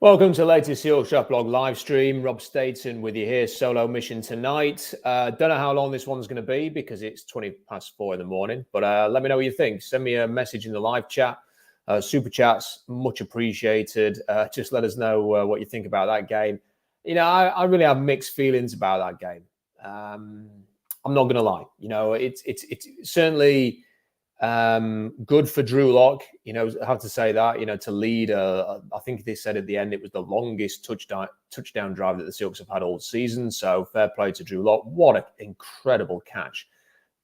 Welcome to the latest Seahawks Draft Blog live stream. Rob Staten with you here, solo mission tonight. Don't know how long this one's going to be because it's 4:20 in the morning. But let me know what you think. Send me a message in the live chat. Super chats, much appreciated. Just let us know what you think about that game. You know, I really have mixed feelings about that game. I'm not going to lie. You know, it's certainly good for Drew Lock, you know, I have to say that, you know, to lead, I think they said at the end it was the longest touchdown drive that the Seahawks have had all season. So fair play to Drew Lock. What an incredible catch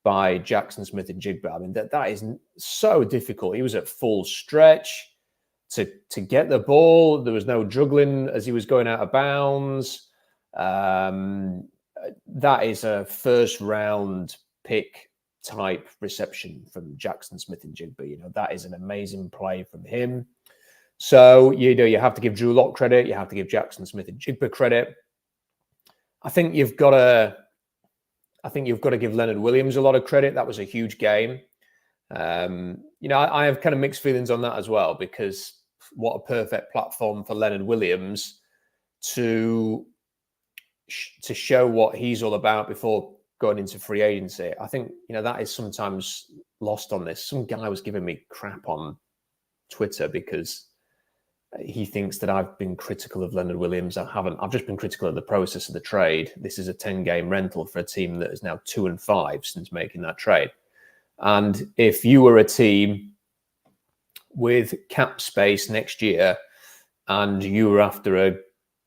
by Jaxon Smith-Njigba. I mean, that is so difficult. He was at full stretch to get the ball. There was no juggling as he was going out of bounds. That is a first round pick type reception from Jaxon Smith-Njigba. You know, that is an amazing play from him. So, you know, you have to give Drew Lock credit. You have to give Jaxon Smith-Njigba credit. I think you've got to give Leonard Williams a lot of credit. That was a huge game. You know, I have kind of mixed feelings on that as well, because what a perfect platform for Leonard Williams to show what he's all about before going into free agency. I think, you know, that is sometimes lost on this. Some guy was giving me crap on Twitter because he thinks that I've been critical of Leonard Williams. I haven't. I've just been critical of the process of the trade. This is a 10-game rental for a team that is now 2-5 since making that trade. And if you were a team with cap space next year and you were after a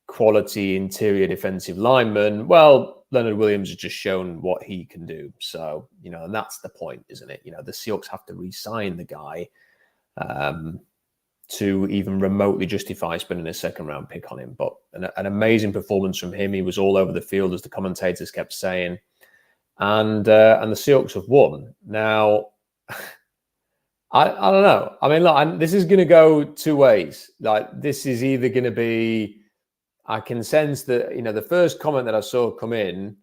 quality interior defensive lineman, well, Leonard Williams has just shown what he can do. So, you know, and that's the point, isn't it? You know, the Seahawks have to re-sign the guy to even remotely justify spending a second-round pick on him. But an amazing performance from him. He was all over the field, as the commentators kept saying. And the Seahawks have won. Now, I don't know. I mean, look, this is going to go two ways. Like, this is either going to be, I can sense that, you know, the first comment that I saw come in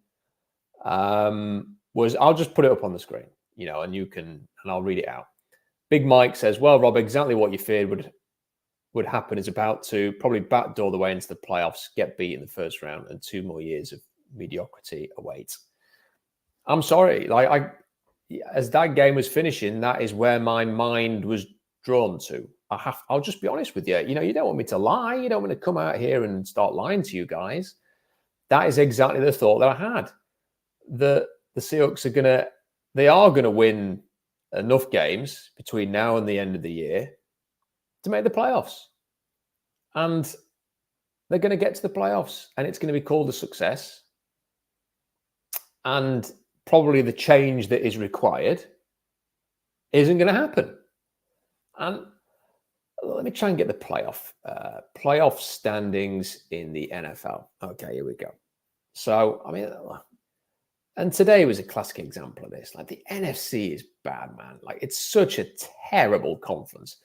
was, I'll just put it up on the screen, you know, and I'll read it out. Big Mike says, well, Rob, exactly what you feared would happen is about to probably backdoor the way into the playoffs, get beat in the first round, and 2 more years of mediocrity await. I'm sorry. Like, as that game was finishing, that is where my mind was drawn to. I'll just be honest with you. You know, you don't want me to lie. You don't want to come out here and start lying to you guys. That is exactly the thought that I had. The Seahawks are going to win enough games between now and the end of the year to make the playoffs. And they're going to get to the playoffs, and it's going to be called a success. And probably the change that is required isn't going to happen. And let me try and get the playoff standings in the NFL. Okay, here we go. So, I mean, and today was a classic example of this. Like, the NFC is bad, man. Like, it's such a terrible conference.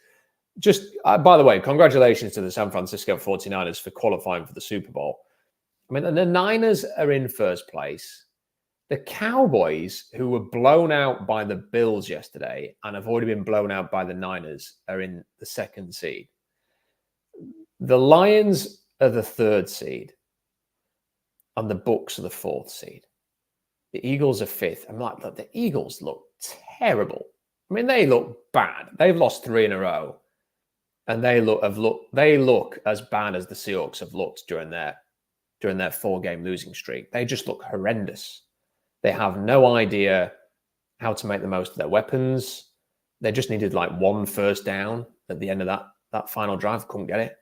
Just, by the way, congratulations to the San Francisco 49ers for qualifying for the Super Bowl. I mean, and the Niners are in first place. The Cowboys, who were blown out by the Bills yesterday and have already been blown out by the Niners, are in the 2nd seed. The Lions are the 3rd seed, and the Bucs are the 4th seed. The Eagles are 5th. I'm like, look, the Eagles look terrible. I mean, they look bad. They've lost 3 in a row, and they look as bad as the Seahawks have looked during their 4-game losing streak. They just look horrendous. They have no idea how to make the most of their weapons. They just needed like 1 first down at the end of that final drive. Couldn't get it.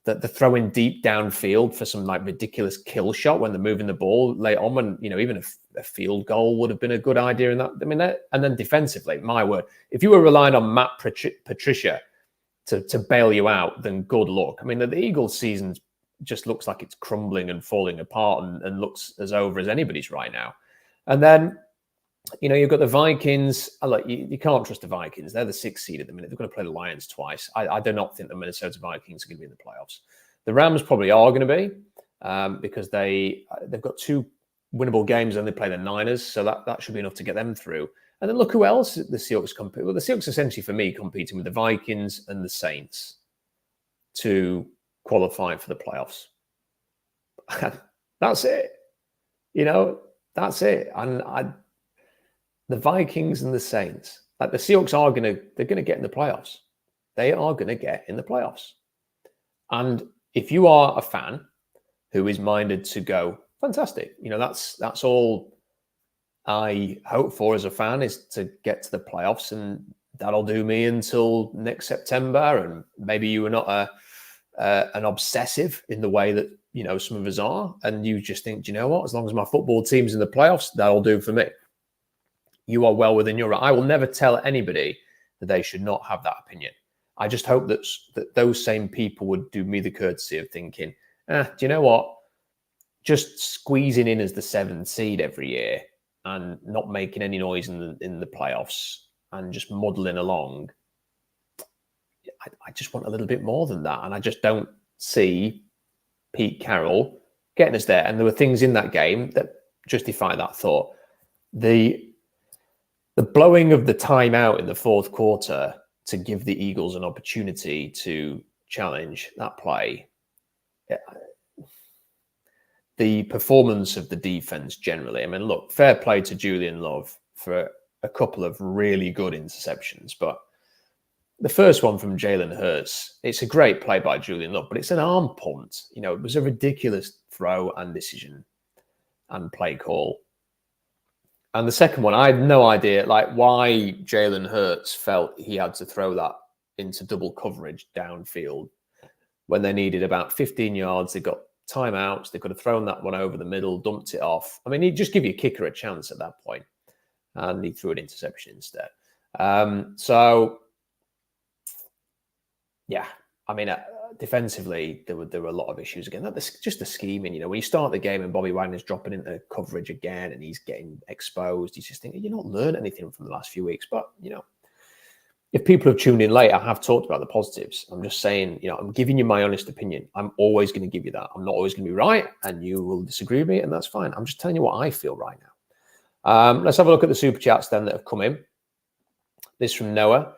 They're throwing deep downfield for some like ridiculous kill shot when they're moving the ball late on, when, you know, even a field goal would have been a good idea in that. I mean, and then defensively, my word, if you were relying on Matt Patricia to bail you out, then good luck. I mean, the Eagles' season just looks like it's crumbling and falling apart and looks as over as anybody's right now. And then, you know, you've got the Vikings. Look, you can't trust the Vikings. They're the 6th seed at the minute. They're going to play the Lions twice. I do not think the Minnesota Vikings are going to be in the playoffs. The Rams probably are going to be because they've got 2 winnable games and they play the Niners. So that should be enough to get them through. And then look who else the Seahawks compete with. Well, the Seahawks essentially, for me, competing with the Vikings and the Saints to qualifying for the playoffs. That's it. That's it. And the Vikings and the Saints, like the Seahawks they're gonna get in the playoffs. They are gonna get in the playoffs. And if you are a fan who is minded to go, fantastic. That's all I hope for as a fan, is to get to the playoffs, and that'll do me until next September. And maybe you are not an obsessive in the way that some of us are, and you just think, do you know what? As long as my football team's in the playoffs, that'll do for me. You are well within your right. I will never tell anybody that they should not have that opinion. I just hope that those same people would do me the courtesy of thinking, do you know what? Just squeezing in as the 7th seed every year and not making any noise in the playoffs and just muddling along. I just want a little bit more than that. And I just don't see Pete Carroll getting us there. And there were things in that game that justify that thought. The blowing of the timeout in the fourth quarter to give the Eagles an opportunity to challenge that play. The performance of the defense generally. I mean, look, fair play to Julian Love for a couple of really good interceptions, but the first one from Jalen Hurts, it's a great play by Julian Love, but it's an arm punt. It was a ridiculous throw and decision and play call. And the second one, I had no idea why Jalen Hurts felt he had to throw that into double coverage downfield when they needed about 15 yards. They got timeouts. They could have thrown that one over the middle, dumped it off. I mean, he'd just give your kicker a chance at that point, and he threw an interception instead. Yeah, I mean, defensively, there were a lot of issues again. Just the scheming, when you start the game and Bobby Wagner's dropping into coverage again and he's getting exposed, you just think, you're not learned anything from the last few weeks. But, if people have tuned in late, I have talked about the positives. I'm just saying, I'm giving you my honest opinion. I'm always going to give you that. I'm not always going to be right, and you will disagree with me, and that's fine. I'm just telling you what I feel right now. Let's have a look at the super chats then that have come in. This from Noah.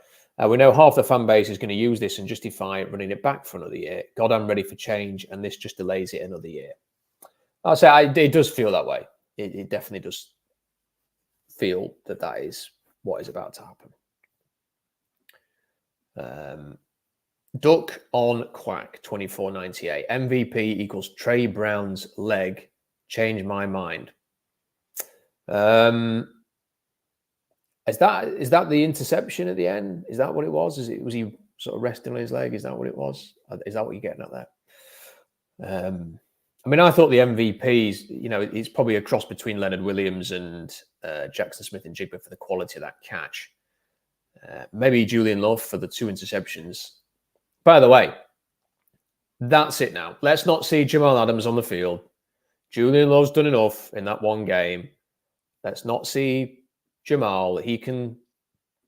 We know half the fan base is going to use this and justify running it back for another year. God, I'm ready for change, and this just delays it another year. I'll say it does feel that way. It definitely does feel that is what is about to happen. Duck on Quack 2498. MVP equals Trey Brown's leg. Change my mind. Is that the interception at the end? Is that what it was? Was he sort of resting on his leg? Is that what it was? Is that what you're getting at there? I mean, I thought the MVPs, it's probably a cross between Leonard Williams and Jaxon Smith-Njigba for the quality of that catch. Maybe Julian Love for the 2 interceptions. By the way, that's it now. Let's not see Jamal Adams on the field. Julian Love's done enough in that one game. Let's not see Jamal. He can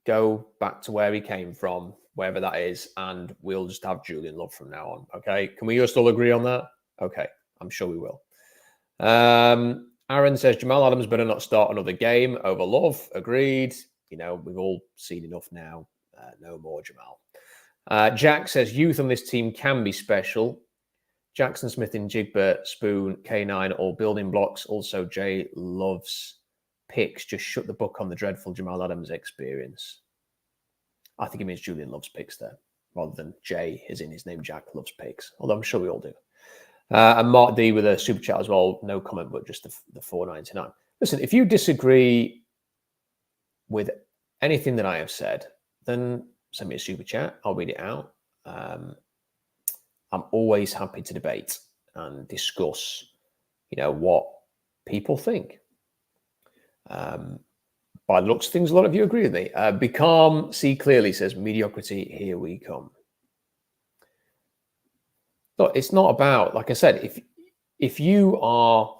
go back to where he came from, wherever that is, and we'll just have Julian Love from now on. Okay? Can we just all agree on that? Okay. I'm sure we will. Aaron says Jamal Adams better not start another game over Love. Agreed. We've all seen enough now. No more Jamal. Jack says youth on this team can be special. Jaxon Smith-Njigba, Spoon, K9, all building blocks. Also, Jay loves picks. Just shut the book on the dreadful Jamal Adams experience. I think it means Julian loves picks there, rather than Jay is in his name. Jack loves picks, although I'm sure we all do. And Mark D with a super chat as well. No comment, but just the $4.99. Listen, if you disagree with anything that I have said, then send me a super chat. I'll read it out. I'm always happy to debate and discuss, what people think. By the looks of things, a lot of you agree with me. Be calm, see clearly says mediocrity. Here we come. Look, it's not about, like I said, if you are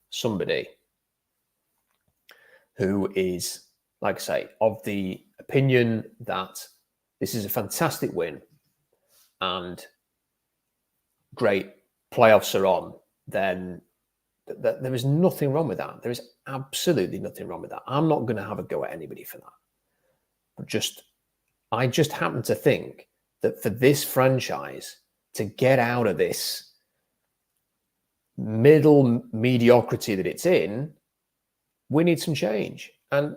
somebody who is, like I say, of the opinion that this is a fantastic win and great playoffs are on, then there is nothing wrong with that. There is absolutely nothing wrong with that. I'm not going to have a go at anybody for that. But I just happen to think that for this franchise to get out of this middle mediocrity that it's in, we need some change. And,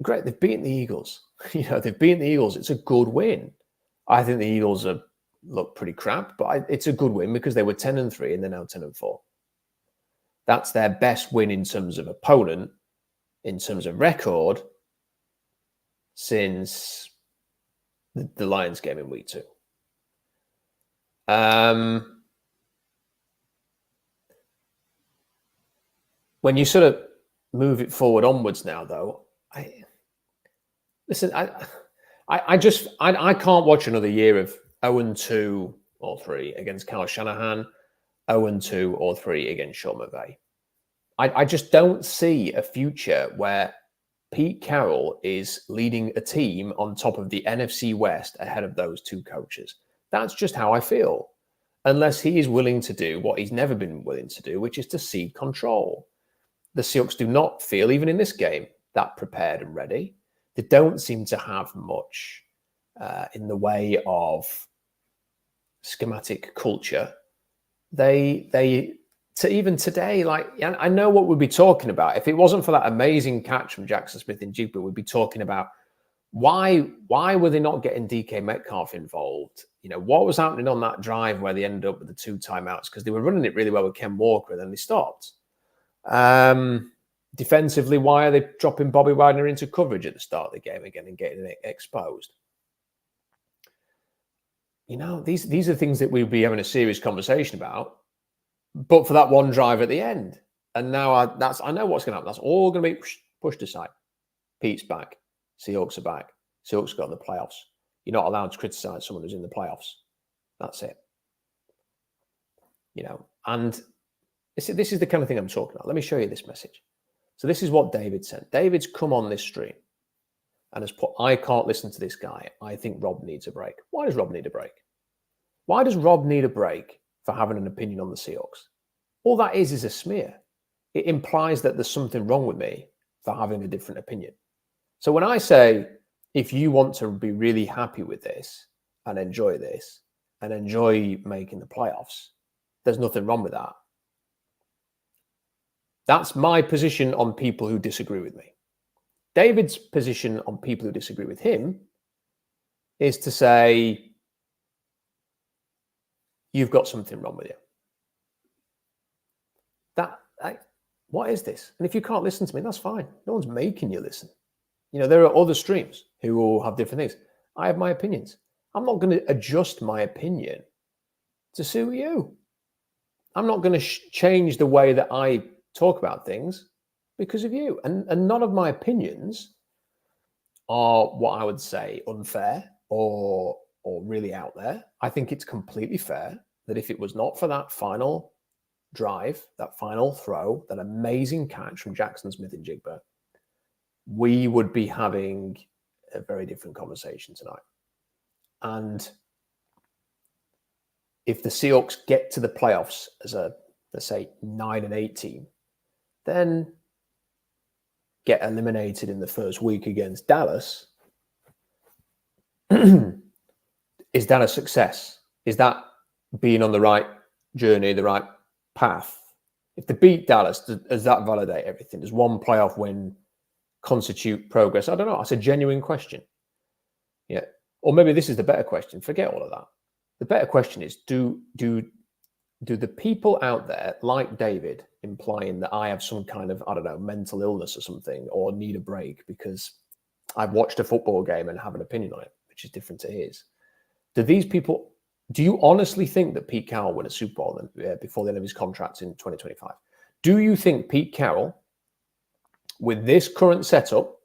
great, they've beaten the Eagles. They've beaten the Eagles. It's a good win. I think the Eagles look pretty crap, but it's a good win because they were 10-3 and they're now 10-4. That's their best win in terms of opponent, in terms of record, since the Lions game in week 2. When you sort of move it forward onwards now, though, I can't watch another year of 0-2 or 3 against Kyle Shanahan, 0-2 or 3 against Sean McVay. I just don't see a future where Pete Carroll is leading a team on top of the NFC West ahead of those two coaches. That's just how I feel. Unless he is willing to do what he's never been willing to do, which is to cede control. The Seahawks do not feel, even in this game, that prepared and ready. They don't seem to have much in the way of schematic culture. Even today, I know what we'd be talking about. If it wasn't for that amazing catch from Jaxon Smith-Njigba, we'd be talking about why were they not getting DK Metcalf involved? What was happening on that drive where they ended up with the 2 timeouts? Because they were running it really well with Ken Walker and then they stopped. Defensively, why are they dropping Bobby Wagner into coverage at the start of the game again and getting it exposed? These are things that we'd be having a serious conversation about, but for that one drive at the end. And now I know what's going to happen. That's all going to be pushed aside. Pete's back. Seahawks are back. Seahawks got in the playoffs. You're not allowed to criticize someone who's in the playoffs. That's it. And this is the kind of thing I'm talking about. Let me show you this message. So this is what David sent. David's come on this stream and has put, I can't listen to this guy. I think Rob needs a break. Why does Rob need a break? Why does Rob need a break for having an opinion on the Seahawks? All that is a smear. It implies that there's something wrong with me for having a different opinion. So when I say, if you want to be really happy with this and enjoy making the playoffs, there's nothing wrong with that. That's my position on people who disagree with me. David's position on people who disagree with him is to say, you've got something wrong with you. What is this? And if you can't listen to me, that's fine. No one's making you listen. There are other streams who will have different things. I have my opinions. I'm not going to adjust my opinion to suit you. I'm not going to change the way that I talk about things because of you. And none of my opinions are what I would say unfair or really out there. I think it's completely fair that if it was not for that final drive, that final throw, that amazing catch from Jaxon Smith-Njigba, we would be having a very different conversation tonight. And if the Seahawks get to the playoffs as a, let's say, 9-8 team, then get eliminated in the first week against Dallas, is that a success? Is that being on the right journey, the right path? If they beat Dallas, does that validate everything? Does one playoff win constitute progress? I don't know. That's a genuine question. Yeah. Or maybe this is the better question. Forget all of that. The better question is, do the people out there like David implying that I have some kind of, mental illness or something, or need a break because I've watched a football game and have an opinion on it, which is different to his? Do you honestly think that Pete Carroll win a Super Bowl before the end of his contract in 2025? Do you think Pete Carroll, with this current setup,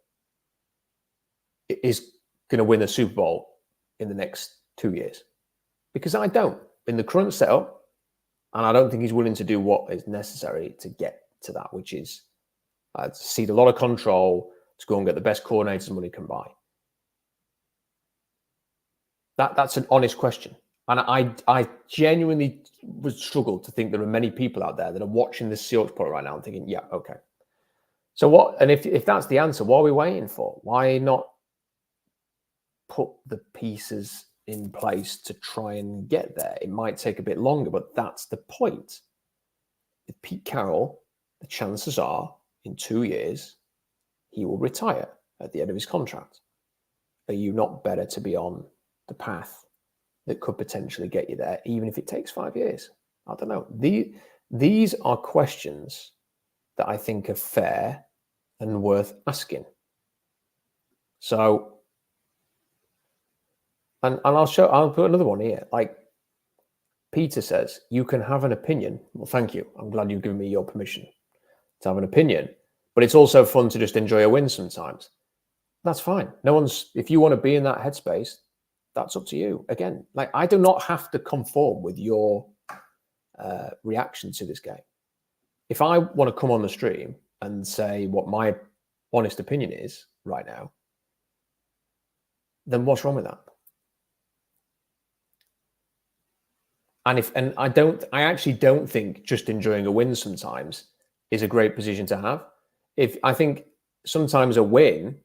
is going to win a Super Bowl in the next 2 years? Because I don't. In the current setup, and I don't think he's willing to do what is necessary to get to that, which is cede a lot of control to go and get the best coordinators money can buy. That's an honest question. And I genuinely would struggle to think there are many people out there that are watching this Seahawks product right now and thinking, yeah, okay. So what? And if that's the answer, what are we waiting for? Why not put the pieces in place to try and get there. It might take a bit longer, but that's the point. With Pete Carroll, the chances are in 2 years, he will retire at the end of his contract. Are you not better to be on the path that could potentially get you there, even if it takes 5 years? I don't know. These are questions that I think are fair and worth asking. So, and I'll put another one here. Like Peter says, you can have an opinion. Well, thank you. I'm glad you've given me your permission to have an opinion, but it's also fun to just enjoy a win sometimes. That's fine. If you want to be in that headspace, that's up to you. Again, like I do not have to conform with your reaction to this game. If I want to come on the stream and say what my honest opinion is right now, then what's wrong with that? And I actually don't think just enjoying a win sometimes is a great position to have. I think sometimes a win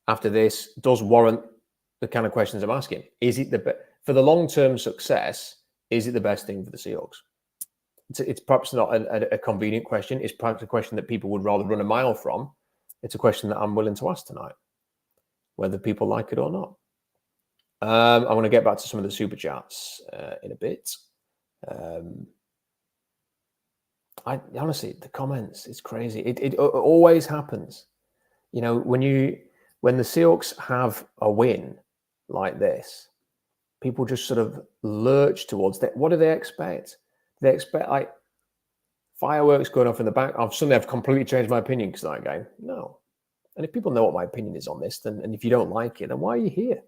after this does warrant the kind of questions I'm asking. Is it for the long-term success, is it the best thing for the Seahawks? It's perhaps not a convenient question. It's perhaps a question that people would rather run a mile from. It's a question that I'm willing to ask tonight, whether people like it or not. I want to get back to some of the super chats in a bit. Honestly, the comments, it's crazy. It always happens. You know, when the Seahawks have a win like this, people just sort of lurch towards that. What do they expect? They expect like fireworks going off in the back. I've completely changed my opinion because of that game. No. And if people know what my opinion is on this, and if you don't like it, then why are you here?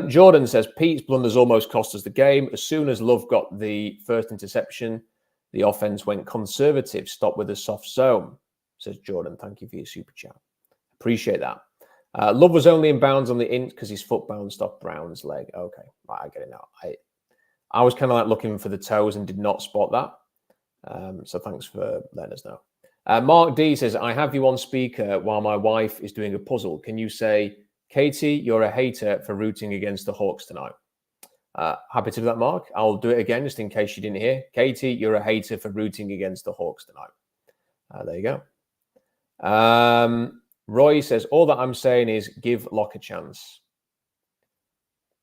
Jordan says, Pete's blunders almost cost us the game. As soon as Love got the first interception, the offense went conservative, stopped with a soft zone, says Jordan. Thank you for your super chat. Appreciate that. Love was only in bounds on the inch because his foot bounced off Brown's leg. Okay, right, I get it now. I was kind of like looking for the toes and did not spot that. So thanks for letting us know. Mark D says, I have you on speaker while my wife is doing a puzzle. Can you say, Katie, you're a hater for rooting against the Hawks tonight? Happy to do that, Mark. I'll do it again just in case you didn't hear. Katie, you're a hater for rooting against the Hawks tonight. There you go. Roy says, all that I'm saying is give Locke a chance.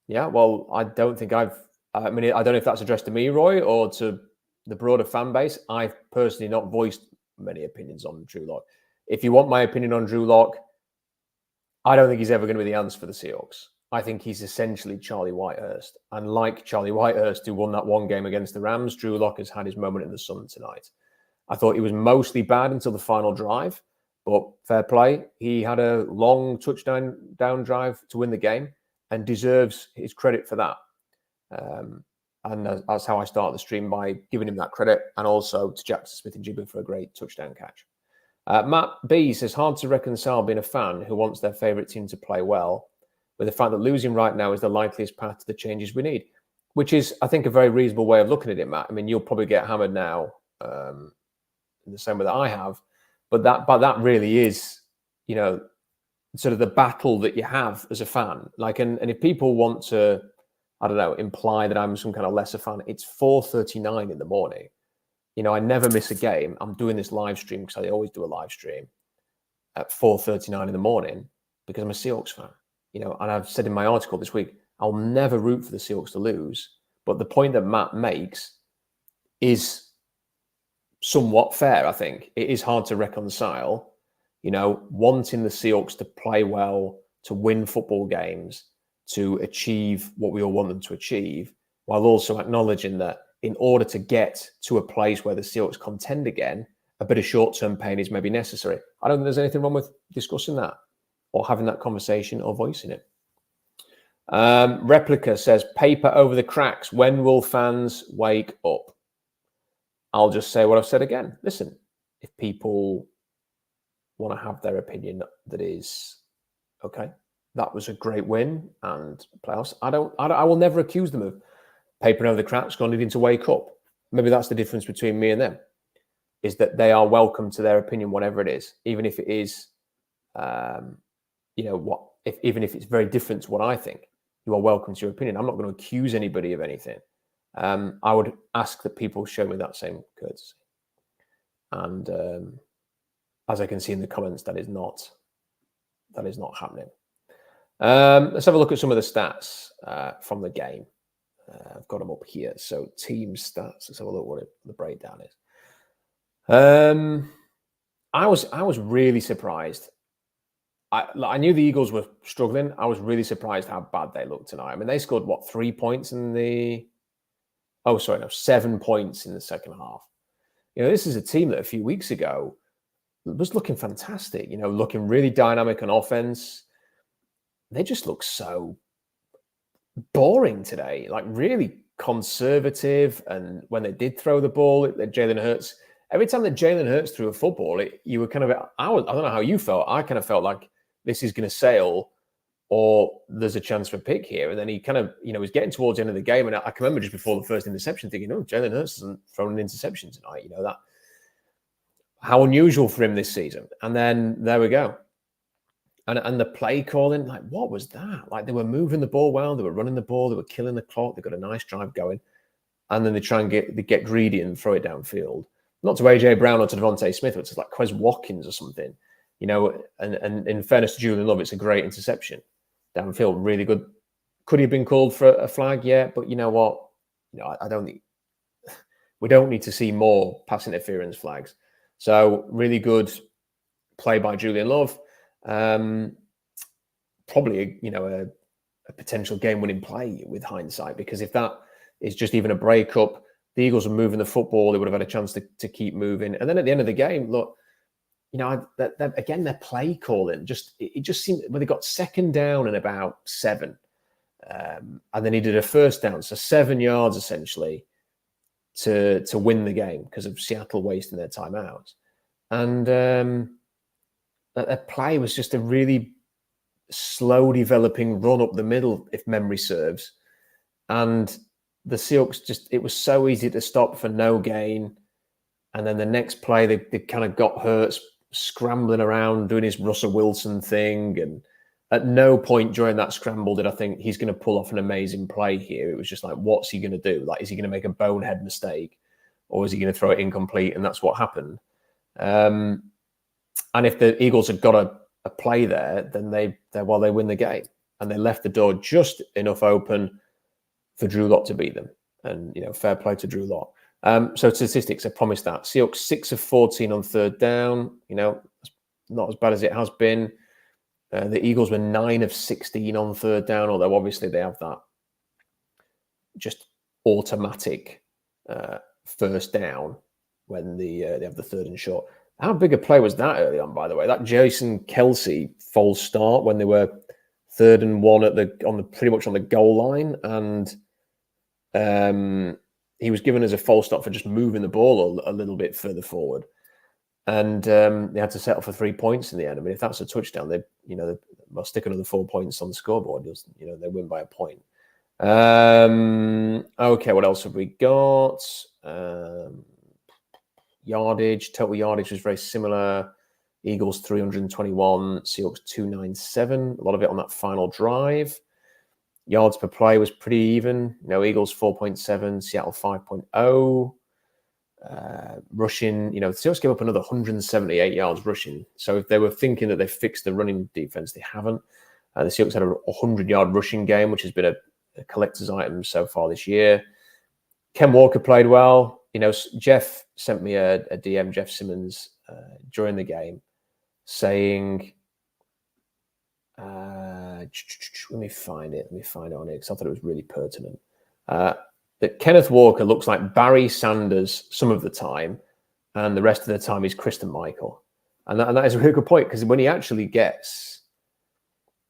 Yeah, well, I don't know if that's addressed to me, Roy, or to the broader fan base. I've personally not voiced many opinions on Drew Lock. If you want my opinion on Drew Lock, I don't think he's ever going to be the answer for the Seahawks. I think he's essentially Charlie Whitehurst. And like Charlie Whitehurst, who won that one game against the Rams, Drew Lock has had his moment in the sun tonight. I thought he was mostly bad until the final drive, but fair play. He had a long touchdown drive to win the game and deserves his credit for that. And that's how I start the stream, by giving him that credit, and also to Jaxon Smith-Njigba for a great touchdown catch. Matt B says, hard to reconcile being a fan who wants their favourite team to play well with the fact that losing right now is the likeliest path to the changes we need, which is, I think, a very reasonable way of looking at it, Matt. I mean, you'll probably get hammered now in the same way that I have, but that really is, you know, sort of the battle that you have as a fan. Like, and if people want to, I don't know, imply that I'm some kind of lesser fan, it's 4:39 in the morning. You know, I never miss a game. I'm doing this live stream because I always do a live stream at 4:39 in the morning because I'm a Seahawks fan. You know, and I've said in my article this week, I'll never root for the Seahawks to lose. But the point that Matt makes is somewhat fair, I think. It is hard to reconcile, you know, wanting the Seahawks to play well, to win football games, to achieve what we all want them to achieve, while also acknowledging that in order to get to a place where the Seahawks contend again, a bit of short-term pain is maybe necessary. I don't think there's anything wrong with discussing that or having that conversation or voicing it. Replica says, paper over the cracks. When will fans wake up? I'll just say what I've said again. Listen, if people want to have their opinion that is, okay, that was a great win and playoffs, I will never accuse them of papering over the cracks, going needing to wake up. Maybe that's the difference between me and them, is that they are welcome to their opinion, whatever it is, even if it is, you know, even if it's very different to what I think. you are welcome to your opinion. I'm not going to accuse anybody of anything. I would ask that people show me that same courtesy. And as I can see in the comments, that is not happening. Let's have a look at some of the stats from the game. I've got them up here. So team stats. Let's have a look what the breakdown is. I was really surprised. I knew the Eagles were struggling. I was really surprised how bad they looked tonight. I mean, they scored, what, 3 points in the... Oh, sorry, no, 7 points in the second half. You know, this is a team that a few weeks ago was looking fantastic, you know, looking really dynamic on offense. They just look so boring today, like really conservative. And when they did throw the ball, Jalen Hurts, every time that Jalen Hurts threw a football, you were kind of, I don't know how you felt. I kind of felt like this is going to sail or there's a chance for a pick here. And then he kind of, you know, was getting towards the end of the game. And I can remember just before the first interception thinking, oh, Jalen Hurts hasn't thrown an interception tonight. You know, that how unusual for him this season. And then there we go. And the play calling, like, what was that? Like, they were moving the ball well, they were running the ball, they were killing the clock, they got a nice drive going. And then they try and get greedy and throw it downfield. Not to A.J. Brown or to Devontae Smith, but it's like Quez Watkins or something. You know, and in fairness to Julian Love, it's a great interception. Downfield, really good. Could he have been called for a flag? Yeah, but you know what? You know, I don't think we don't need to see more pass interference flags. So really good play by Julian Love. Probably, you know, a potential game-winning play with hindsight, because if that is just even a breakup, the Eagles were moving the football, they would have had a chance to keep moving. And then at the end of the game, look, you know, again, their play calling, it just seemed when they got second down and about 7, and they needed a first down, so 7 yards essentially to win the game because of Seattle wasting their timeouts. And their play was just a really slow developing run up the middle, if memory serves. And the Seahawks it was so easy to stop for no gain. And then the next play, they kind of got Hurts scrambling around, doing his Russell Wilson thing. And at no point during that scramble did I think he's going to pull off an amazing play here. It was just like, what's he going to do? Like, is he going to make a bonehead mistake? Or is he going to throw it incomplete? And that's what happened. And if the Eagles had got a play there, then they win the game. And they left the door just enough open for Drew Lock to beat them. And, you know, fair play to Drew Lock. So statistics, I promised that. Seahawks 6 of 14 on third down. You know, not as bad as it has been. The Eagles were 9 of 16 on third down, although obviously they have that just automatic first down when they have the third and short. How big a play was that early on, by the way? That Jason Kelce false start when they were 3rd and 1 pretty much on the goal line, and he was given as a false start for just moving the ball a little bit further forward, and they had to settle for 3 points in the end. I mean, if that's a touchdown, they'll stick another 4 points on the scoreboard. You know, they win by a point. Okay, what else have we got? Yardage, total yardage was very similar. Eagles 321, Seahawks 297. A lot of it on that final drive. Yards per play was pretty even. You know, Eagles 4.7, Seattle 5.0. Rushing, you know, the Seahawks gave up another 178 yards rushing. So if they were thinking that they fixed the running defense, they haven't. The Seahawks had a 100-yard rushing game, which has been a collector's item so far this year. Ken Walker played well. You know, Jeff sent me a DM, Jeff Simmons, during the game, saying, let me find it on it because I thought it was really pertinent. That Kenneth Walker looks like Barry Sanders some of the time, and the rest of the time he's Kristen Michael. And that is a really good point, because when he actually gets,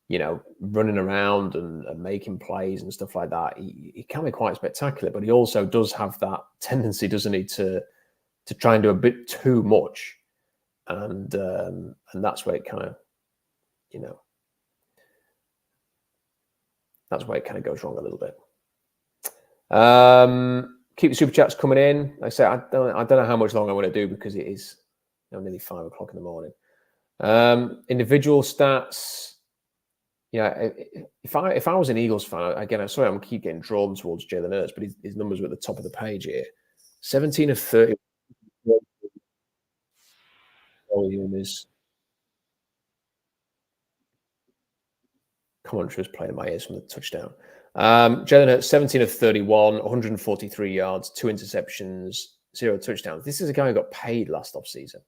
you know, running around and making plays and stuff like that, he can be quite spectacular, but he also does have that tendency, doesn't he, to try and do a bit too much. And that's where it kind of, you know, that's where it kind of goes wrong a little bit. Keep the super chats coming in. Like I say, I don't know how much longer I'm going to do, because it is, you know, nearly 5 o'clock in the morning. Individual stats. if I was an Eagles fan, again, I'm sorry, I'm keep getting drawn towards Jalen Hurts, but his numbers were at the top of the page here. 17 of 30 volume is commentary was playing in my ears from the touchdown. Jalen Hurts, 17 of 31, 143 yards, 2 interceptions, 0 touchdowns. This is a guy who got paid last offseason.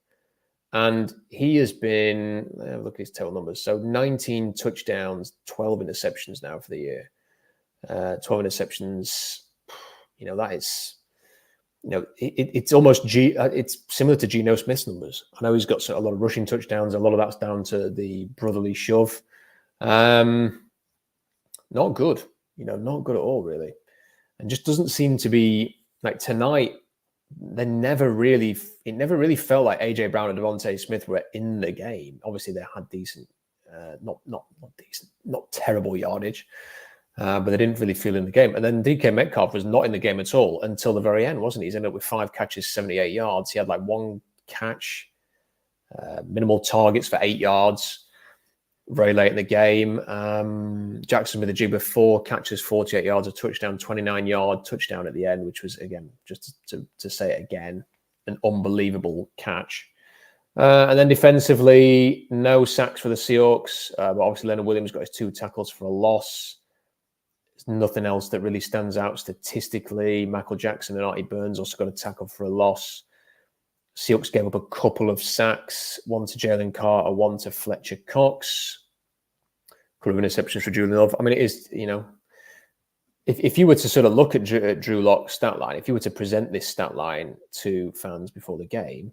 And he has been, look at his total numbers. So 19 touchdowns, 12 interceptions now for the year. 12 interceptions, that is, it's almost it's similar to Geno Smith's numbers. I know he's got a lot of rushing touchdowns. A lot of that's down to the brotherly shove. Not good, not good at all, really. And just doesn't seem to be like tonight. It never really felt like AJ Brown and Devontae Smith were in the game. Obviously, they had decent, not decent, not terrible yardage, but they didn't really feel in the game. And then DK Metcalf was not in the game at all until the very end, wasn't he? He's ended up with 5 catches, 78 yards. He had like 1 catch, minimal targets for 8 yards. Very late in the game. Jaxon Smith-Njigba 4 catches, 48 yards, a touchdown, 29-yard touchdown at the end, which was, again, just to say it again, an unbelievable catch. And then defensively, no sacks for the Seahawks. But obviously, Leonard Williams got his 2 tackles for a loss. There's nothing else that really stands out statistically. Michael Jackson and Artie Burns also got a tackle for a loss. Seahawks gave up a couple of sacks, 1 to Jalen Carter, 1 to Fletcher Cox. Couple of interceptions for Julian Love. I mean, it is, if you were to sort of look at Drew Lock's stat line, if you were to present this stat line to fans before the game,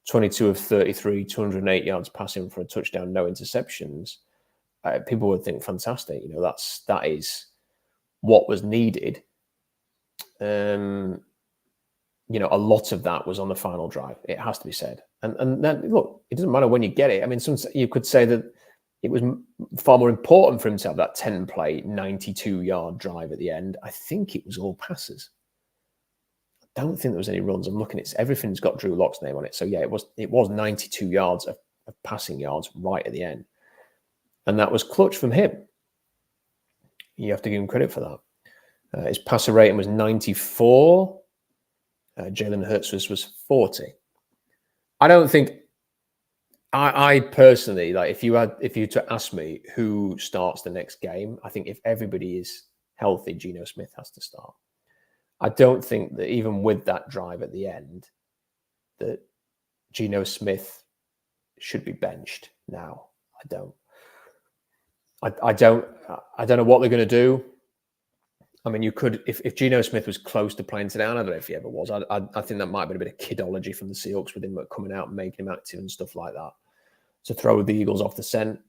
22 of 33, 208 yards passing for a touchdown, no interceptions, people would think fantastic. That is what was needed. A lot of that was on the final drive. It has to be said. And then, look, it doesn't matter when you get it. I mean, you could say that it was far more important for him to have that 10-play, 92-yard drive at the end. I think it was all passes. I don't think there was any runs. I'm looking at everything's got Drew Lock's name on it. So, yeah, it was 92 yards of passing yards right at the end. And that was clutch from him. You have to give him credit for that. His passer rating was 94. Jalen Hurts was 40. I don't think. I personally, like, if you were to ask me who starts the next game, I think if everybody is healthy, Geno Smith has to start. I don't think that even with that drive at the end, that Geno Smith should be benched now. I don't. I don't know what they're going to do. I mean, you could, if Geno Smith was close to playing today, and I don't know if he ever was, I think that might have been a bit of kidology from the Seahawks with him coming out and making him active and stuff like that, to throw the Eagles off the scent.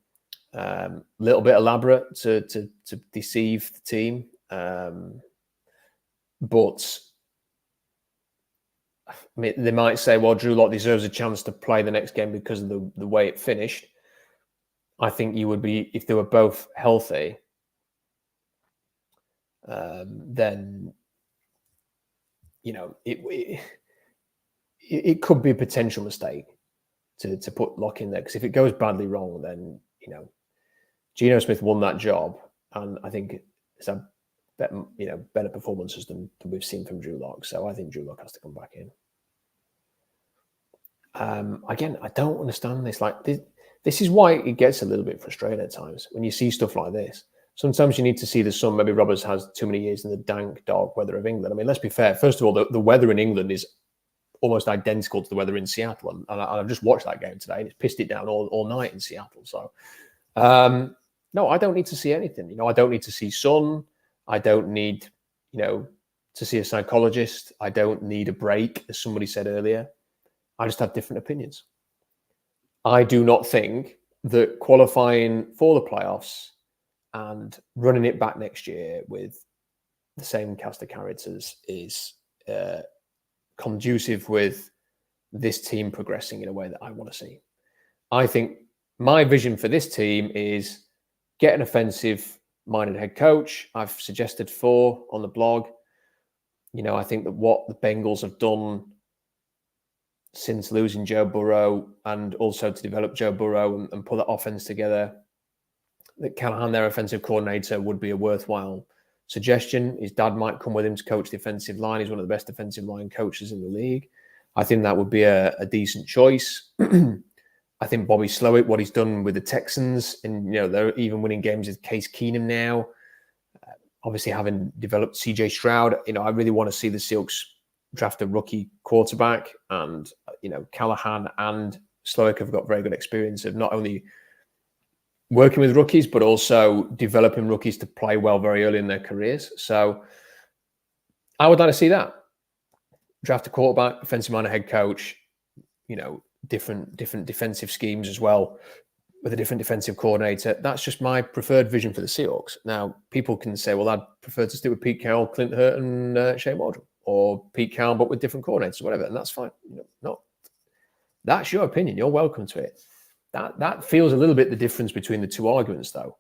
Little bit elaborate to deceive the team. But I mean, they might say, well, Drew Lock deserves a chance to play the next game because of the way it finished. I think you would be, if they were both healthy, then it could be a potential mistake to put Lock in there, because if it goes badly wrong, then Geno Smith won that job, and I think it's a better performances than we've seen from Drew Lock. So I think Drew Lock has to come back in. Again, I don't understand this. Like this is why it gets a little bit frustrating at times when you see stuff like this. Sometimes you need to see the sun. Maybe Roberts has too many years in the dank, dark weather of England. I mean, let's be fair. First of all, the weather in England is almost identical to the weather in Seattle. And I've just watched that game today, and it's pissed it down all night in Seattle. So, no, I don't need to see anything. I don't need to see sun. I don't need, to see a psychologist. I don't need a break, as somebody said earlier. I just have different opinions. I do not think that qualifying for the playoffs and running it back next year with the same cast of characters is conducive with this team progressing in a way that I want to see. I think my vision for this team is get an offensive-minded head coach. I've suggested 4 on the blog. I think that what the Bengals have done since losing Joe Burrow, and also to develop Joe Burrow and put that offense together, that Callahan, their offensive coordinator, would be a worthwhile suggestion. His dad might come with him to coach the offensive line. He's one of the best defensive line coaches in the league. I think that would be a decent choice. I think Bobby Slowick, what he's done with the Texans, and they're even winning games with Case Keenum now. Obviously, having developed CJ Stroud, I really want to see the Seahawks draft a rookie quarterback. And Callahan and Slowick have got very good experience of not only working with rookies, but also developing rookies to play well very early in their careers. So I would like to see that. Draft a quarterback, offensive minded head coach, different defensive schemes as well, with a different defensive coordinator. That's just my preferred vision for the Seahawks. Now, people can say, well, I'd prefer to stick with Pete Carroll, Clint Hurt, and Shane Waldron, or Pete Carroll, but with different coordinators or whatever. And that's fine. No, that's your opinion. You're welcome to it. That feels a little bit the difference between the two arguments, though,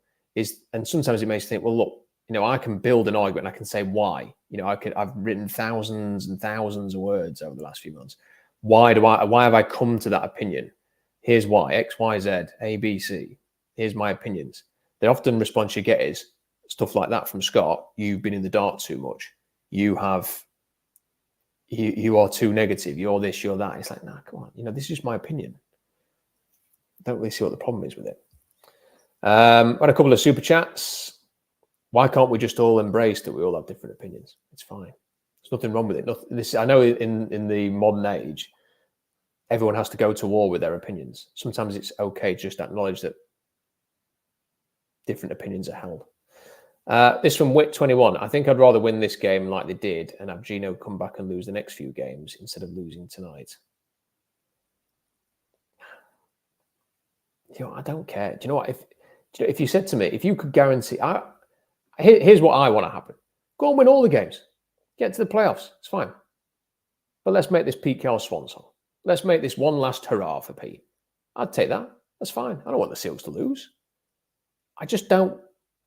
and sometimes it makes you think, well, look, I can build an argument. I can say why. I've written thousands and thousands of words over the last few months. Why have I come to that opinion? Here's why, X, Y, Z, A, B, C. Here's my opinions. The often response you get is stuff like that from Scott. You've been in the dark too much. You are too negative. You're this, you're that. It's like, nah, come on. This is just my opinion. Don't really see what the problem is with it. Got a couple of super chats. Why can't we just all embrace that we all have different opinions? It's fine. There's nothing wrong with it. I know in the modern age, everyone has to go to war with their opinions. Sometimes it's okay to just acknowledge that different opinions are held. This from Wit21. I think I'd rather win this game like they did and have Gino come back and lose the next few games instead of losing tonight. I don't care. Do you know what? If you said to me, if you could guarantee, here's what I want to happen. Go and win all the games. Get to the playoffs. It's fine. But let's make this Pete Carroll swan song. Let's make this one last hurrah for Pete. I'd take that. That's fine. I don't want the Seahawks to lose. I just don't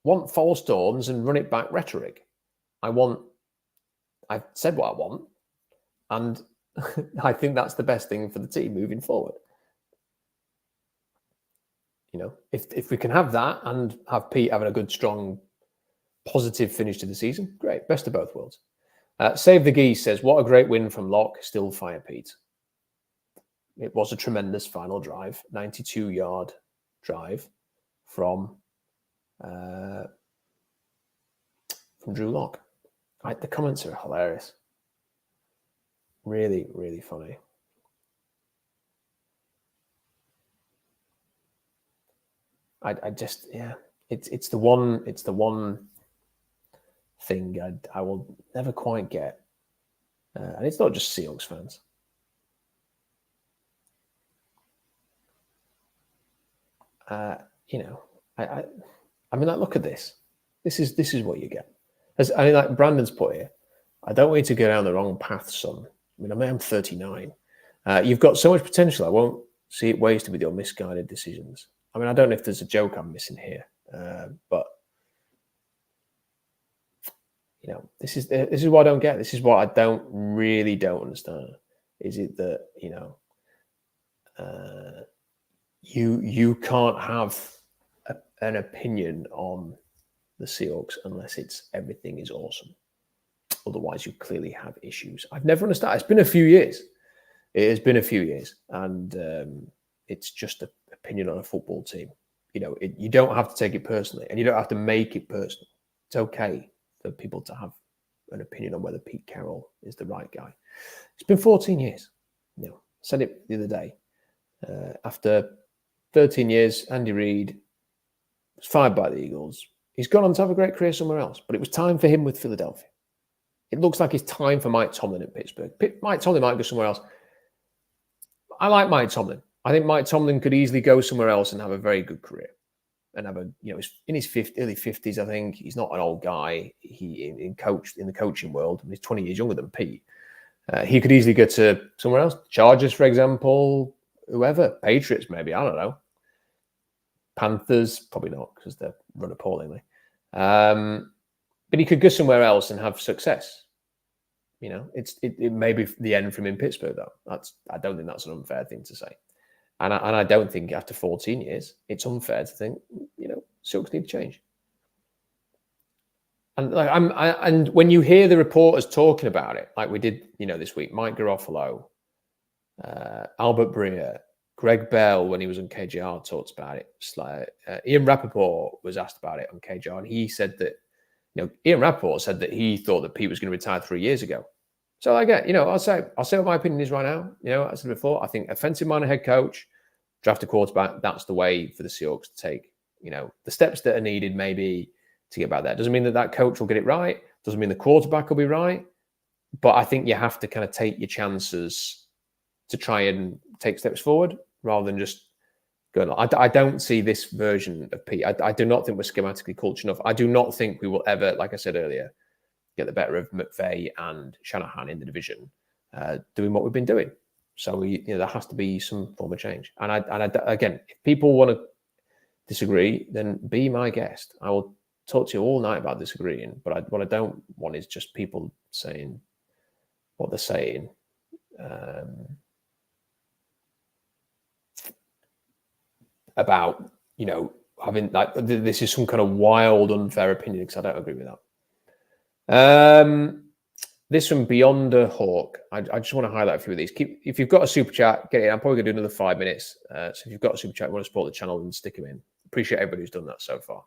want false dawns and run it back rhetoric. I've said what I want. And I think that's the best thing for the team moving forward. If we can have that and have Pete having a good, strong, positive finish to the season, great. Best of both worlds. Save the Geese says, what a great win from Locke. Still fire Pete. It was a tremendous final drive, 92-yard drive from Drew Lock. The comments are hilarious. Really, really funny. I just, it's the one thing I will never quite get, and it's not just Seahawks fans. Look at this. This is what you get. Like Brandon's put here, I don't want you to go down the wrong path, son. I'm 39. You've got so much potential. I won't see it wasted with your misguided decisions. I don't know if there's a joke I'm missing here, but this is what I don't get. This is what I don't understand. Is it that you can't have an opinion on the Seahawks unless everything is awesome. Otherwise, you clearly have issues. I've never understood. It's been a few years. It has been a few years, and it's just an opinion on a football team. You don't have to take it personally, and you don't have to make it personal. It's okay for people to have an opinion on whether Pete Carroll is the right guy. It's been 14 years. I said it the other day. After 13 years, Andy Reid was fired by the Eagles. He's gone on to have a great career somewhere else, but it was time for him with Philadelphia. It looks like it's time for Mike Tomlin at Pittsburgh. Mike Tomlin might go somewhere else. I like Mike Tomlin. I think Mike Tomlin could easily go somewhere else and have a very good career. And have he's in his early 50s, I think. He's not an old guy. He in the coaching world. He's 20 years younger than Pete. He could easily go to somewhere else. Chargers, for example. Whoever. Patriots, maybe. I don't know. Panthers, probably not, because they're run appallingly. But he could go somewhere else and have success. It may be the end from in Pittsburgh, though. I don't think that's an unfair thing to say. And I don't think after 14 years, it's unfair to think, Seahawks need to change. And and when you hear the reporters talking about it, like we did, this week, Mike Garofalo, Albert Breer, Greg Bell, when he was on KJR, talked about it. Ian Rappaport was asked about it on KJR, and he said that, Ian Rappaport said that he thought that Pete was going to retire 3 years ago. So again, I'll say what my opinion is right now. As I said before, I think offensive-minded head coach, draft a quarterback. That's the way for the Seahawks to take, the steps that are needed maybe to get back there. Doesn't mean that coach will get it right. Doesn't mean the quarterback will be right. But I think you have to kind of take your chances to try and take steps forward rather than just going on. I don't see this version of Pete. I do not think we're schematically cultured enough. I do not think we will ever, like I said earlier, get the better of McVay and Shanahan in the division doing what we've been doing. So there has to be some form of change. And again, if people want to disagree, then be my guest. I will talk to you all night about disagreeing. But what I don't want is just people saying what they're saying. About having like this is some kind of wild, unfair opinion, because I don't agree with that. This from Beyond a Hawk. I just want to highlight a few of these. If you've got a super chat, get it. I'm probably going to do another 5 minutes. So if you've got a super chat, you want to support the channel, and stick them in. Appreciate everybody who's done that so far.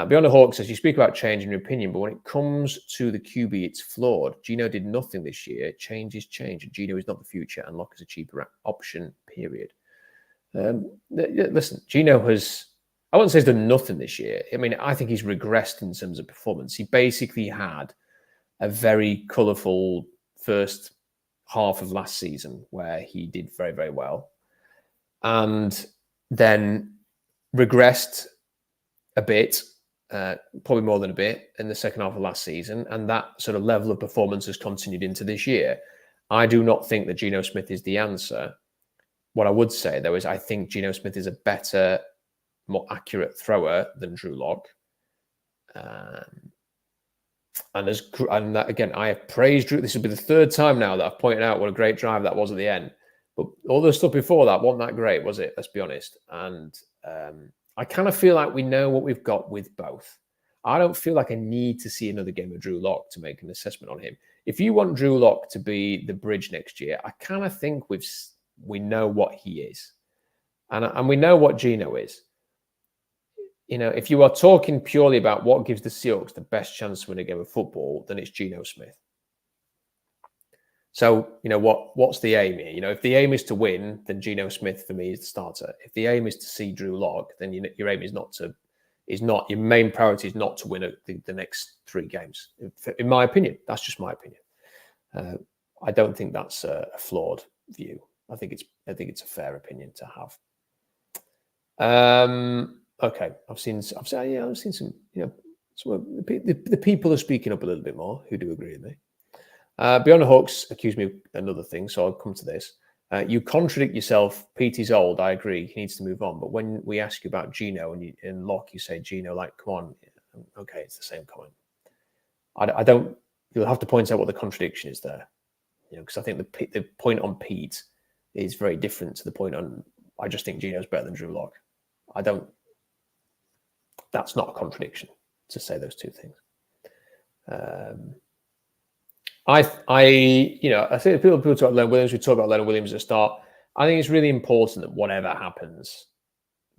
Beyond a Hawk says, you speak about change in your opinion, but when it comes to the QB, it's flawed. Gino did nothing this year. Change is change. And Gino is not the future, and Locke is a cheaper option, period. Listen, Gino has, I wouldn't say he's done nothing this year. I mean, I think he's regressed in terms of performance. He basically had a very colourful first half of last season where he did very, very well, and then regressed a bit, probably more than a bit, in the second half of last season, and that sort of level of performance has continued into this year. I do not think that Geno Smith is the answer. What I would say, though, is I think Geno Smith is a better, more accurate thrower than Drew Lock. And again, I have praised Drew. This will be the third time now that I've pointed out what a great drive that was at the end. But all the stuff before that wasn't that great, was it? Let's be honest. And I kind of feel like we know what we've got with both. I don't feel like I need to see another game of Drew Lock to make an assessment on him. If you want Drew Lock to be the bridge next year, I kind of think we know what he is. And we know what Geno is. If you are talking purely about what gives the Seahawks the best chance to win a game of football, then it's Geno Smith. So, what's the aim here? If the aim is to win, then Geno Smith for me is the starter. If the aim is to see Drew Lock, then your aim is your main priority is not to win the next 3 games. In my opinion, that's just my opinion. I don't think that's a flawed view. I think it's a fair opinion to have. Okay, I've seen some. Some of the people are speaking up a little bit more who do agree with me. Beyond the Hawks accused me of another thing, so I'll come to this. You contradict yourself. Pete is old. I agree. He needs to move on. But when we ask you about Geno and Locke, you say Geno. Like, come on. Okay, it's the same comment. I don't. You'll have to point out what the contradiction is there. Because I think the point on Pete is very different to the point on. I just think Geno's better than Drew Lock. I don't. That's not a contradiction to say those two things. I think people talk about Leonard Williams. We talk about Leonard Williams at the start. I think it's really important that whatever happens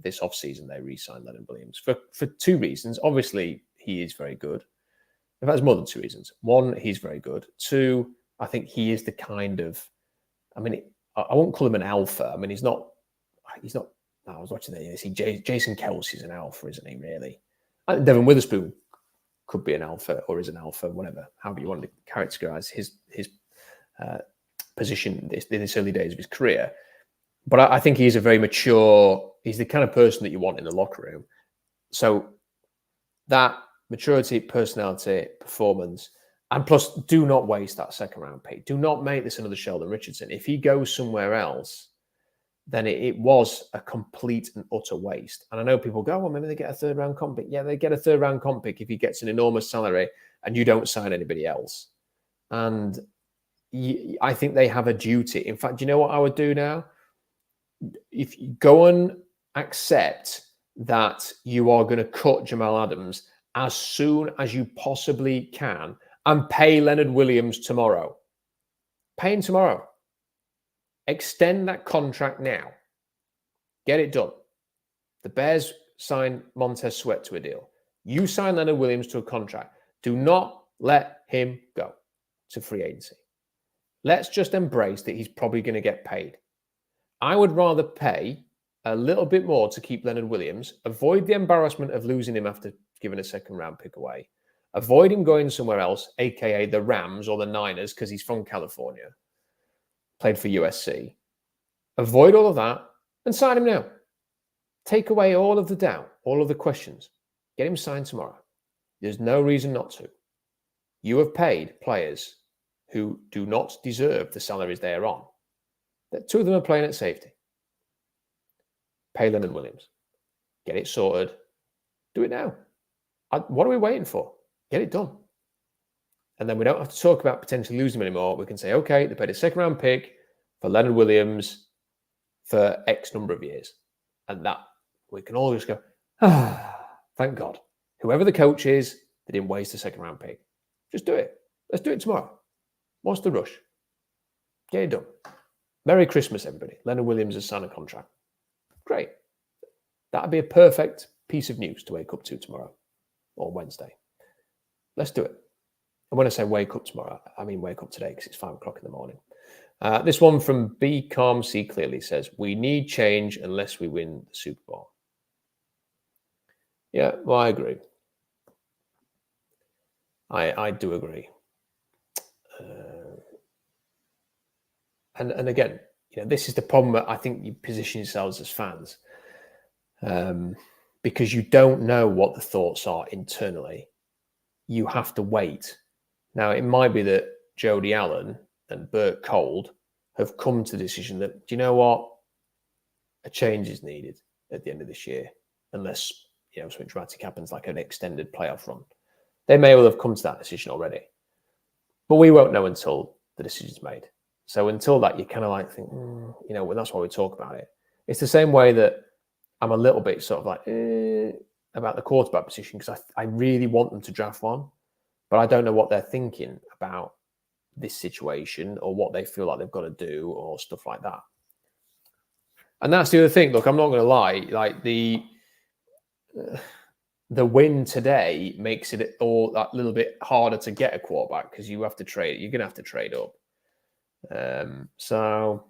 this offseason, they re-sign Leonard Williams for 2 reasons. Obviously, he is very good. In fact, there's more than 2 reasons. 1, he's very good. 2, I think he is the kind of. I mean, I won't call him an alpha. I mean, he's not. I was watching that. You see, Jason Kelsey's an alpha, isn't he? Really, Devin Witherspoon could be an alpha or is an alpha, whatever. However you want to characterize his position in his early days of his career. But I think he's a very mature. He's the kind of person that you want in the locker room. So that maturity, personality, performance, and plus, do not waste that second round pick. Do not make this another Sheldon Richardson. If he goes somewhere else, then it was a complete and utter waste. And I know people go, well, maybe they get a 3rd round comp pick. Yeah, they get a 3rd round comp pick if he gets an enormous salary and you don't sign anybody else. And I think they have a duty. In fact, you know what I would do now? If you go and accept that you are going to cut Jamal Adams as soon as you possibly can and pay Leonard Williams tomorrow. Pay him tomorrow. Extend that contract now. Get it done. The Bears signed Montez Sweat to a deal. You sign Leonard Williams to a contract. Do not let him go to free agency. Let's just embrace that he's probably going to get paid. I would rather pay a little bit more to keep Leonard Williams, avoid the embarrassment of losing him after giving a second-round pick away, avoid him going somewhere else, a.k.a. the Rams or the Niners, because he's from California, played for USC. Avoid all of that and sign him now. Take away all of the doubt, all of the questions. Get him signed tomorrow. There's no reason not to. You have paid players who do not deserve the salaries they are on. Two of them are playing at safety. Pay Leonard Williams. Get it sorted. Do it now. What are we waiting for? Get it done. And then we don't have to talk about potentially losing him anymore. We can say, okay, they paid a second-round pick for Leonard Williams for X number of years. And that, we can all just go, thank God. Whoever the coach is, they didn't waste a second-round pick. Just do it. Let's do it tomorrow. What's the rush? Get it done. Merry Christmas, everybody. Leonard Williams has signed a contract. Great. That'd be a perfect piece of news to wake up to tomorrow or Wednesday. Let's do it. And when I say wake up tomorrow, I mean wake up today because it's 5 o'clock in the morning. This one from B Calm C Clearly says, we need change unless we win the Super Bowl. Yeah, well, I agree. I do agree. And again, this is the problem that I think you position yourselves as fans, because you don't know what the thoughts are internally. You have to wait. Now, it might be that Jody Allen and Burt Cold have come to the decision that, do you know what? A change is needed at the end of this year, unless, something dramatic happens like an extended playoff run. They may well have come to that decision already. But we won't know until the decision's made. So until that, you kind of like think, well, that's why we talk about it. It's the same way that I'm a little bit sort of like about the quarterback position, because I really want them to draft one, but I don't know what they're thinking about this situation or what they feel like they've got to do or stuff like that. And that's the other thing. Look, I'm not going to lie. Like the win today makes it all that little bit harder to get a quarterback because you have to trade. You're going to have to trade up. So,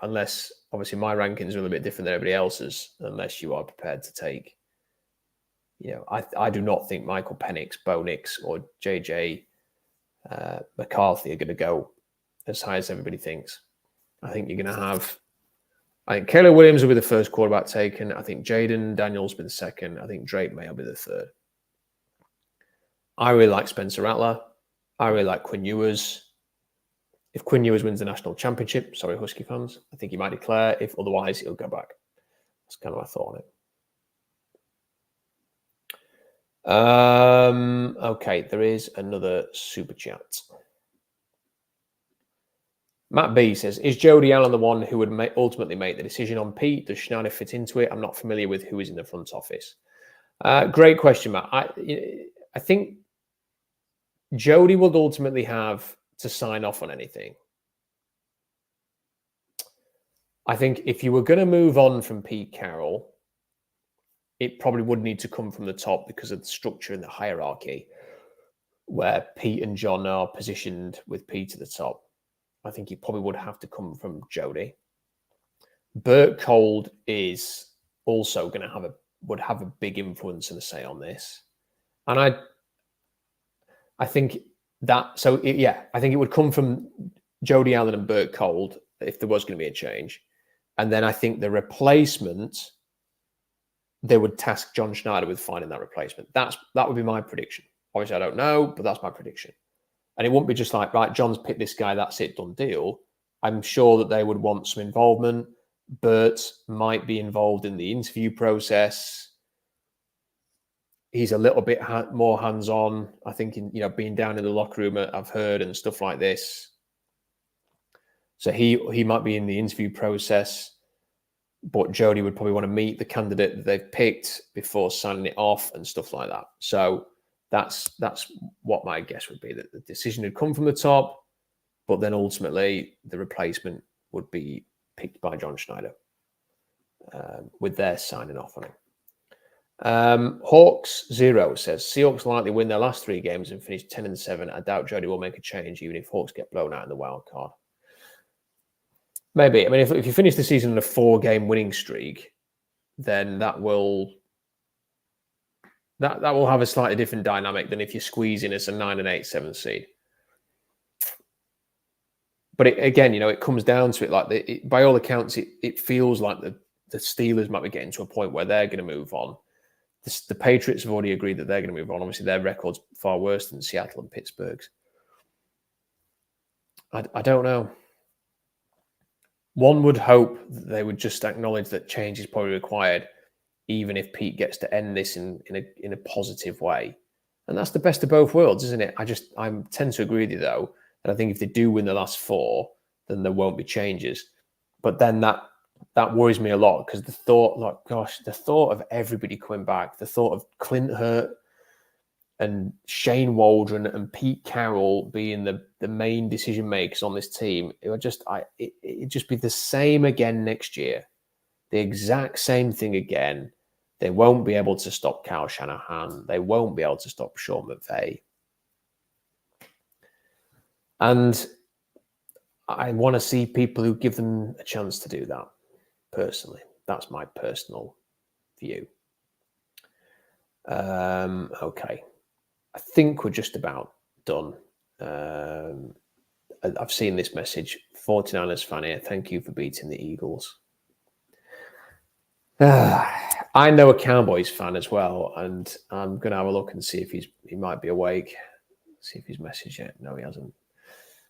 unless obviously my rankings are a little bit different than everybody else's, unless you are prepared to take, I do not think Michael Penix, Bo Nix, or JJ McCarthy are going to go as high as everybody thinks. I think you're going to have, I think Caleb Williams will be the first quarterback taken. I think Jaden Daniels will be the second. I think Drake May will be the third. I really like Spencer Rattler. I really like Quinn Ewers. If Quinn Ewers wins the national championship, sorry, Husky fans, I think he might declare. If otherwise, he'll go back. That's kind of my thought on it. Okay, there is another super chat. Matt B says, is Jody Allen the one who would ultimately make the decision on Pete? Does Schneider fit into it? I'm not familiar with who is in the front office. Great question, Matt. I think Jody would ultimately have to sign off on anything. I think if you were going to move on from Pete Carroll, it probably would need to come from the top because of the structure and the hierarchy where Pete and John are positioned with Pete at the top. I think he probably would have to come from Jody. Burt Cold is also going to would have a big influence and a say on this. And I think that, I think it would come from Jody Allen and Burt Cold if there was going to be a change. And then I think the replacement, they would task John Schneider with finding that replacement. That would be my prediction. Obviously, I don't know, but that's my prediction. And it wouldn't be just like, right, John's picked this guy, that's it, done deal. I'm sure that they would want some involvement. Burt might be involved in the interview process. He's a little bit more hands-on, I think, in being down in the locker room, I've heard, and stuff like this. So he might be in the interview process. but Jody would probably want to meet the candidate that they've picked before signing it off and stuff like that. So that's what my guess would be, that the decision had come from the top, but then ultimately the replacement would be picked by John Schneider with their signing off on it. Hawks 0 says Seahawks likely win their last 3 games and finish 10-7. I doubt Jody will make a change even if Hawks get blown out in the wild card. Maybe. I mean, if you finish the season on a 4-game winning streak, then that will have a slightly different dynamic than if you squeeze in as a 9 and 8, 7 seed. But again, it comes down to it. Like by all accounts, it feels like the Steelers might be getting to a point where they're going to move on. The Patriots have already agreed that they're going to move on. Obviously, their record's far worse than Seattle and Pittsburgh's. I don't know. One would hope that they would just acknowledge that change is probably required, even if Pete gets to end this in a positive way. And that's the best of both worlds, isn't it? I tend to agree with you, though, that I think if they do win the last 4, then there won't be changes. But then that worries me a lot, because the thought of everybody coming back, the thought of Clint Hurt and Shane Waldron and Pete Carroll being the main decision makers on this team, it'd just be the same again next year. The exact same thing again. They won't be able to stop Kyle Shanahan. They won't be able to stop Sean McVay. And I want to see people who give them a chance to do that, personally. That's my personal view. Okay. I think we're just about done. I've seen this message. 49ers fan here. Thank you for beating the Eagles. I know a Cowboys fan as well, and I'm going to have a look and see if he might be awake. See if he's messaged yet. No, he hasn't.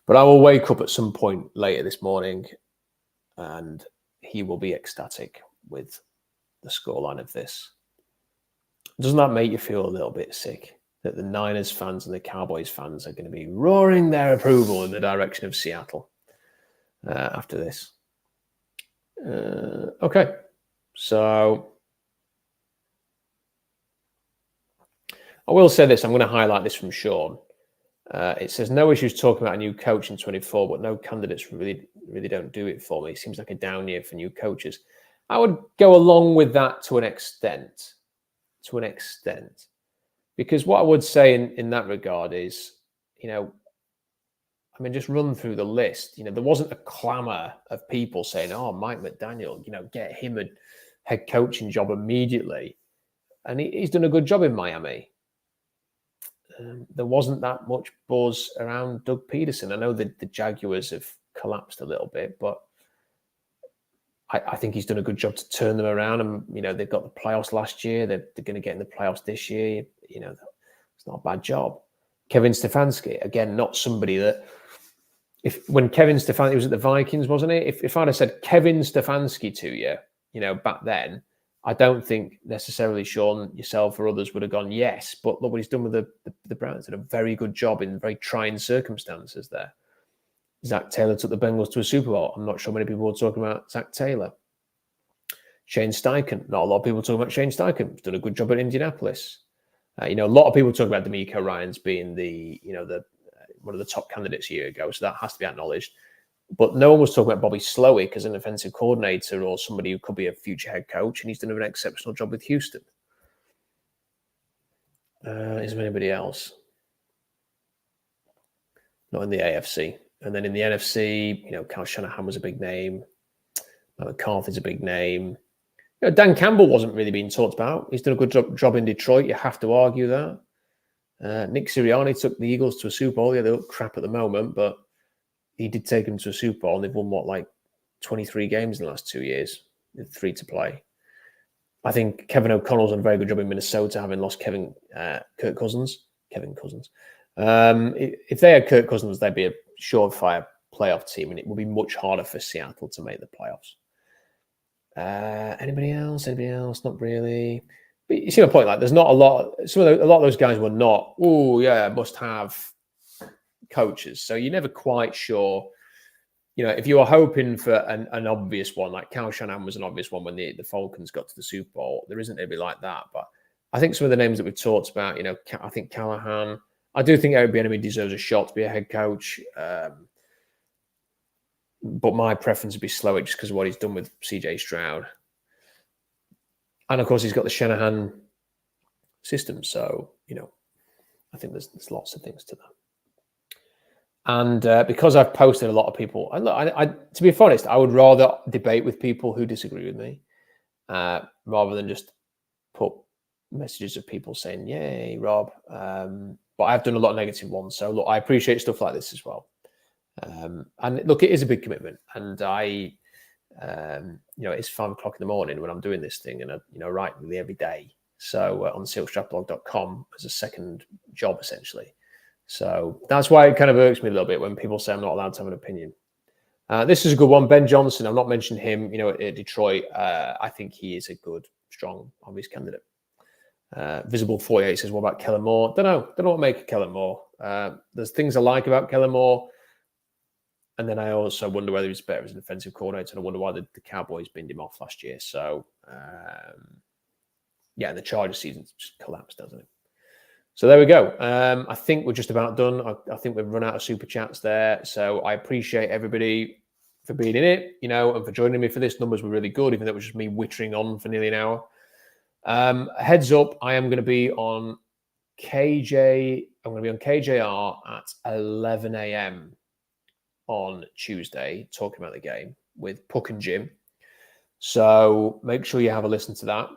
But I will wake up at some point later this morning, and he will be ecstatic with the scoreline of this. Doesn't that make you feel a little bit sick that the Niners fans and the Cowboys fans are going to be roaring their approval in the direction of Seattle after this? Okay. So I will say this. I'm going to highlight this from Sean. It says, no issues talking about a new coach in 24, but no candidates really don't do it for me. It seems like a down year for new coaches. I would go along with that to an extent. Because what I would say in that regard is, just run through the list. There wasn't a clamor of people saying, oh, Mike McDaniel, get him a head coaching job immediately. And he's done a good job in Miami. There wasn't that much buzz around Doug Peterson. I know the Jaguars have collapsed a little bit, but I think he's done a good job to turn them around. And, they've got the playoffs last year. They're going to get in the playoffs this year. It's not a bad job. Kevin Stefanski, again, not somebody that, when Kevin Stefanski was at the Vikings, wasn't it? If I'd have said Kevin Stefanski to you, back then, I don't think necessarily Sean, yourself, or others would have gone, yes. But look what he's done with the Browns. Did a very good job in very trying circumstances there. Zach Taylor took the Bengals to a Super Bowl. I'm not sure many people were talking about Zach Taylor. Shane Steichen. Not a lot of people talking about Shane Steichen. He's done a good job at Indianapolis. A lot of people talk about D'Amico Ryans being the one of the top candidates a year ago. So that has to be acknowledged. But no one was talking about Bobby Slowick as an offensive coordinator or somebody who could be a future head coach, and he's done an exceptional job with Houston. Is there anybody else? Not in the AFC. And then in the NFC, Kyle Shanahan was a big name. McCarthy's a big name. Dan Campbell wasn't really being talked about. He's done a good job in Detroit. You have to argue that. Nick Sirianni took the Eagles to a Super Bowl. Yeah, they look crap at the moment, but he did take them to a Super Bowl, and they've won, 23 games in the last 2 years, with 3 to play. I think Kevin O'Connell's done a very good job in Minnesota, having lost Kirk Cousins. Kevin Cousins. If they had Kirk Cousins, they'd be a surefire playoff team, and it would be much harder for Seattle to make the playoffs. Anybody else? Not really. But you see my point. There's not a lot. A lot of those guys were not. Oh yeah, must have coaches. So you're never quite sure. if you are hoping for an obvious one, like Kyle Shanahan was an obvious one when the Falcons got to the Super Bowl, there isn't anybody like that. But I think some of the names that we've talked about, I think Callahan, I do think Eric Bieniemy deserves a shot to be a head coach. But my preference would be Slowik just because of what he's done with CJ Stroud. And of course, he's got the Shanahan system. So, I think there's lots of things to that. And because I've posted a lot of people, I to be honest, I would rather debate with people who disagree with me rather than just put messages of people saying, yay, Rob. But I've done a lot of negative ones. So, look, I appreciate stuff like this as well. And look, it is a big commitment. And it's 5 o'clock in the morning when I'm doing this thing and I write really every day. So on seahawksdraftblog.com as a second job, essentially. So that's why it kind of irks me a little bit when people say I'm not allowed to have an opinion. This is a good one. Ben Johnson, I've not mentioned him, at Detroit. I think he is a good, strong, obvious candidate. Visible 48 says, what about Kellen Moore? Don't know what to make of Kellen Moore. There's things I like about Kellen Moore. And then I also wonder whether he's better as an offensive coordinator. And I wonder why the Cowboys binned him off last year. So, the Chargers season just collapsed, doesn't it? So there we go. I think we're just about done. I think we've run out of super chats there. So I appreciate everybody for being in it, and for joining me for this. Numbers were really good, even though it was just me wittering on for nearly an hour. Heads up, I am going to be on KJ. I'm going to be on KJR at 11 a.m. on Tuesday, talking about the game with Puck and Jim. So make sure you have a listen to that.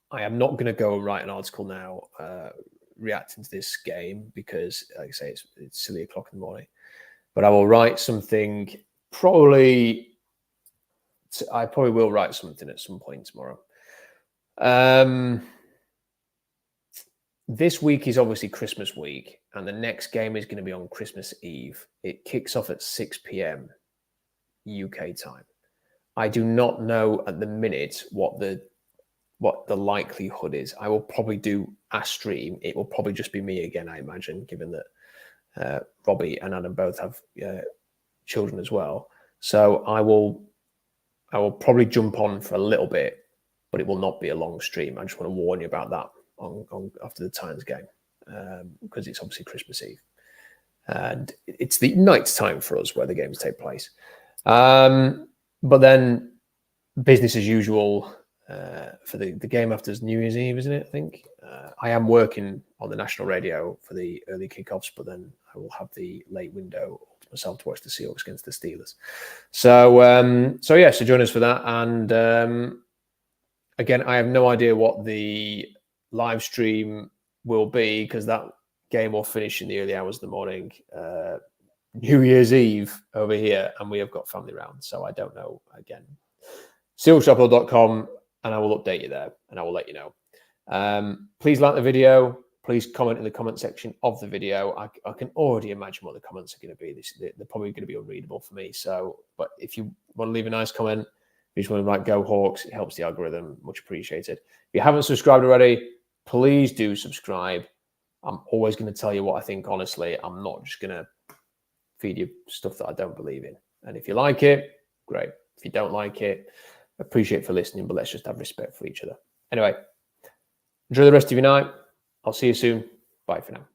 I am not going to go and write an article now reacting to this game because, like I say, it's silly o'clock in the morning. But I will write something I probably will write something at some point tomorrow. This week is obviously Christmas week, and the next game is going to be on Christmas Eve. It kicks off at 6 p.m. UK time. I do not know at the minute what the likelihood is. I will probably do a stream. It will probably just be me again, I imagine, given that Robbie and Adam both have children as well. So I will probably jump on for a little bit, but it will not be a long stream. I just want to warn you about that on after the Titans game because it's obviously Christmas Eve. And it's the night time for us where the games take place. But then business as usual for the game after New Year's Eve, isn't it? I think I am working on the national radio for the early kickoffs, but then I will have the late window myself to watch the Seahawks against the Steelers. So join us for that. And again, I have no idea what the live stream will be because that game will finish in the early hours of the morning. New Year's Eve over here, and we have got family round, so I don't know. Again, seahawksdraftblog.com, and I will update you there, and I will let you know. Please like the video. Please comment in the comment section of the video. I can already imagine what the comments are going to be. They're probably going to be unreadable for me. So, but if you want to leave a nice comment, if you just want to write "Go Hawks," it helps the algorithm. Much appreciated. If you haven't subscribed already, please do subscribe. I'm always going to tell you what I think. Honestly, I'm not just going to feed you stuff that I don't believe in. And if you like it, great. If you don't like it, appreciate for listening, but let's just have respect for each other. Anyway, enjoy the rest of your night. I'll see you soon. Bye for now.